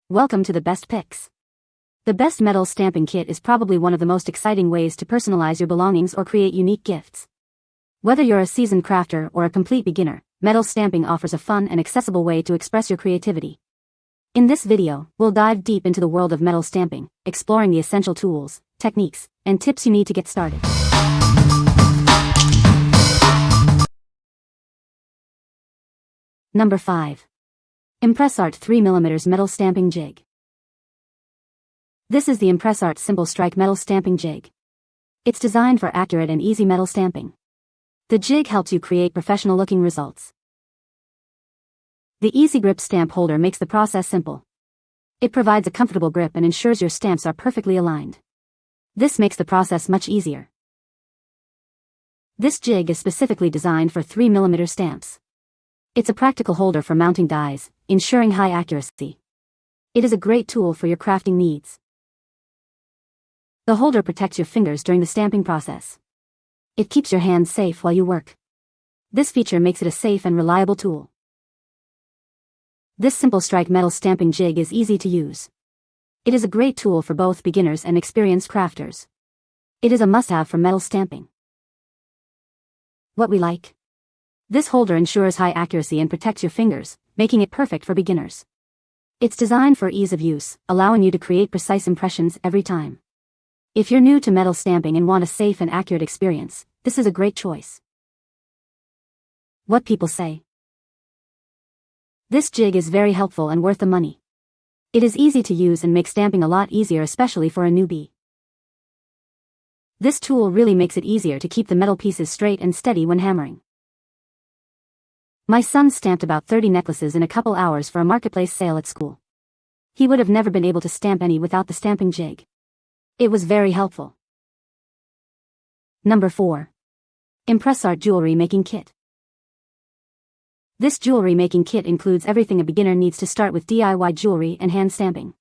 Welcome to the best picks. The best metal stamping kit is probably one of the most exciting ways to personalize your belongings or create unique gifts. Whether you're a seasoned crafter or a complete beginner, metal stamping offers a fun and accessible way to express your creativity. In this video, we'll dive deep into the world of metal stamping, exploring the essential tools, techniques, and tips you need to get started. Number 5. ImpressArt 3mm Metal Stamping Jig. This is the ImpressArt Simple Strike Metal Stamping Jig. It's designed for accurate and easy metal stamping. The jig helps you create professional-looking results. The easy grip stamp holder makes the process simple. It provides a comfortable grip and ensures your stamps are perfectly aligned. This makes the process much easier. This jig is specifically designed for 3mm stamps. It's a practical holder for mounting dies, ensuring high accuracy. It is a great tool for your crafting needs. The holder protects your fingers during the stamping process. It keeps your hands safe while you work. This feature makes it a safe and reliable tool. This Simple Strike metal stamping jig is easy to use. It is a great tool for both beginners and experienced crafters. It is a must-have for metal stamping. What we like. This holder ensures high accuracy and protects your fingers, making it perfect for beginners. It's designed for ease of use, allowing you to create precise impressions every time. If you're new to metal stamping and want a safe and accurate experience, this is a great choice. What people say. This jig is very helpful and worth the money. It is easy to use and makes stamping a lot easier, especially for a newbie. This tool really makes it easier to keep the metal pieces straight and steady when hammering. My son stamped about 30 necklaces in a couple hours for a marketplace sale at school. He would have never been able to stamp any without the stamping jig. It was very helpful. Number 4. ImpressArt Jewelry Making Kit. This jewelry making kit includes everything a beginner needs to start with DIY jewelry and hand stamping.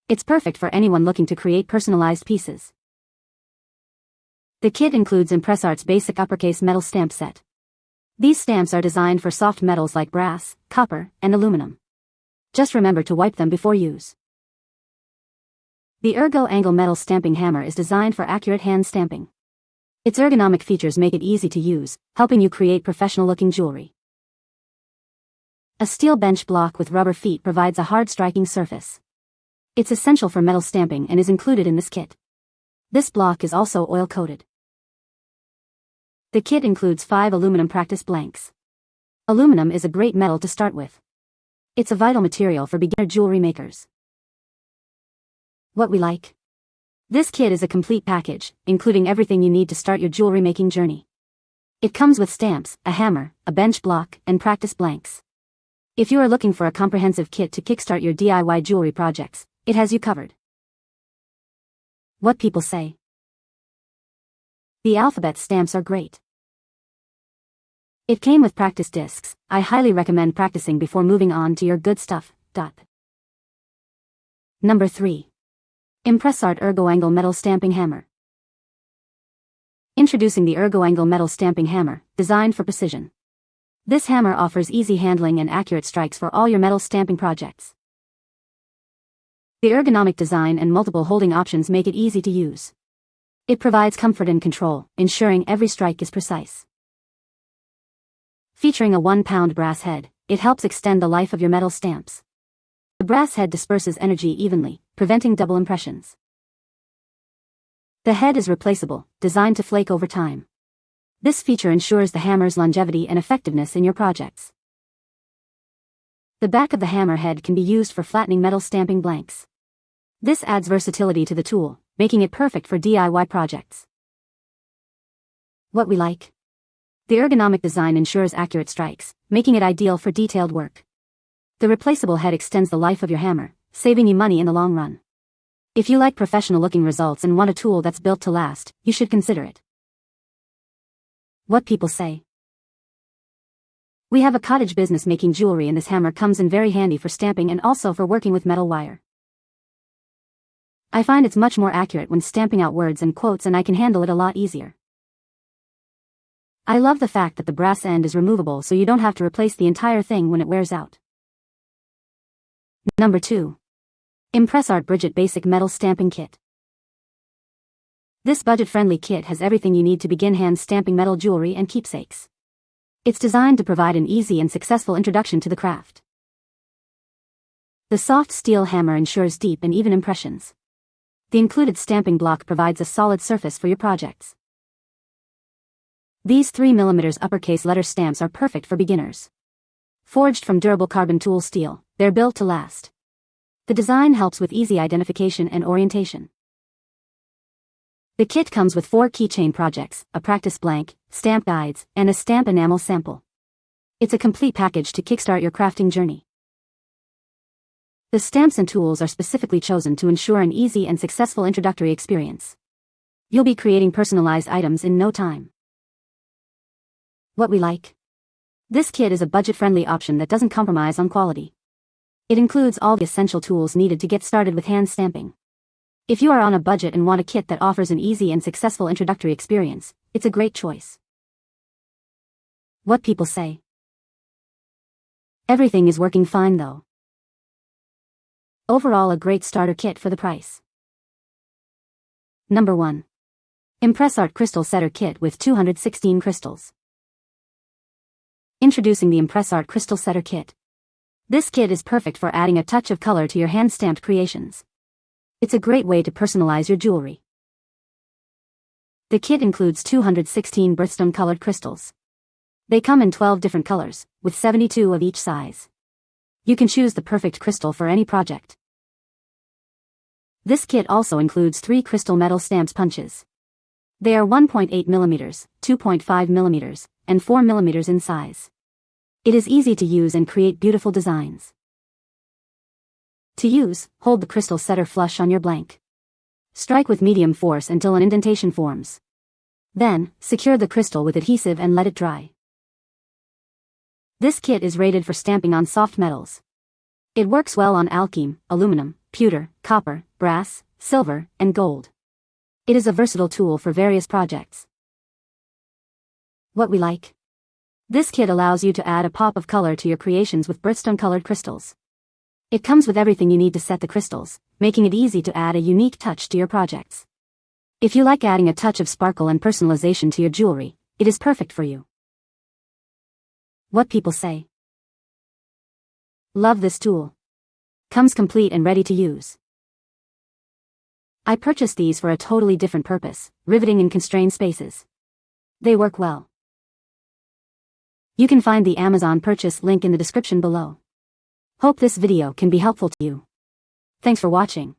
It's perfect for anyone looking to create personalized pieces. The kit includes ImpressArt's basic uppercase metal stamp set. These stamps are designed for soft metals like brass, copper, and aluminum. Just remember to wipe them before use. The Ergo-Angle metal stamping hammer is designed for accurate hand stamping. Its ergonomic features make it easy to use, helping you create professional-looking jewelry. A steel bench block with rubber feet provides a hard striking surface. It's essential for metal stamping and is included in this kit. This block is also oil-coated. The kit includes 5 aluminum practice blanks. Aluminum is a great metal to start with. It's a vital material for beginner jewelry makers. What we like. This kit is a complete package, including everything you need to start your jewelry making journey. It comes with stamps, a hammer, a bench block, and practice blanks. If you are looking for a comprehensive kit to kickstart your DIY jewelry projects, it has you covered. What people say. The alphabet stamps are great. It came with practice discs. I highly recommend practicing before moving on to your good stuff. Number 3. ImpressArt Ergo-Angle Metal Stamping Hammer. Introducing the Ergo-Angle Metal Stamping Hammer, designed for precision. This hammer offers easy handling and accurate strikes for all your metal stamping projects. The ergonomic design and multiple holding options make it easy to use. It provides comfort and control, ensuring every strike is precise. Featuring a 1-pound brass head, it helps extend the life of your metal stamps. The brass head disperses energy evenly, preventing double impressions. The head is replaceable, designed to flake over time. This feature ensures the hammer's longevity and effectiveness in your projects. The back of the hammer head can be used for flattening metal stamping blanks. This adds versatility to the tool, making it perfect for DIY projects. What we like. The ergonomic design ensures accurate strikes, making it ideal for detailed work. The replaceable head extends the life of your hammer, saving you money in the long run. If you like professional-looking results and want a tool that's built to last, you should consider it. What people say. We have a cottage business making jewelry, and this hammer comes in very handy for stamping and also for working with metal wire. I find it's much more accurate when stamping out words and quotes, and I can handle it a lot easier. I love the fact that the brass end is removable so you don't have to replace the entire thing when it wears out. Number 2. ImpressArt Bridgette Basic Metal Stamping Kit. This budget-friendly kit has everything you need to begin hand stamping metal jewelry and keepsakes. It's designed to provide an easy and successful introduction to the craft. The soft steel hammer ensures deep and even impressions. The included stamping block provides a solid surface for your projects. These 3mm uppercase letter stamps are perfect for beginners. Forged from durable carbon tool steel, they're built to last. The design helps with easy identification and orientation. The kit comes with 4 keychain projects, a practice blank, stamp guides, and a stamp enamel sample. It's a complete package to kickstart your crafting journey. The stamps and tools are specifically chosen to ensure an easy and successful introductory experience. You'll be creating personalized items in no time. What we like? This kit is a budget-friendly option that doesn't compromise on quality. It includes all the essential tools needed to get started with hand stamping. If you are on a budget and want a kit that offers an easy and successful introductory experience, it's a great choice. What people say. Everything is working fine though. Overall, a great starter kit for the price. Number 1. ImpressArt Crystal Setter Kit with 216 crystals. Introducing the ImpressArt Crystal Setter Kit. This kit is perfect for adding a touch of color to your hand-stamped creations. It's a great way to personalize your jewelry. The kit includes 216 birthstone-colored crystals. They come in 12 different colors, with 72 of each size. You can choose the perfect crystal for any project. This kit also includes 3 crystal metal stamps punches. They are 1.8 mm, 2.5 mm, and 4 mm in size. It is easy to use and create beautiful designs. To use, hold the crystal setter flush on your blank. Strike with medium force until an indentation forms. Then, secure the crystal with adhesive and let it dry. This kit is rated for stamping on soft metals. It works well on alkene, aluminum, pewter, copper, brass, silver, and gold. It is a versatile tool for various projects. What we like? This kit allows you to add a pop of color to your creations with birthstone-colored crystals. It comes with everything you need to set the crystals, making it easy to add a unique touch to your projects. If you like adding a touch of sparkle and personalization to your jewelry, it is perfect for you. What people say. Love this tool. Comes complete and ready to use. I purchased these for a totally different purpose, riveting in constrained spaces. They work well. You can find the Amazon purchase link in the description below. Hope this video can be helpful to you. Thanks for watching.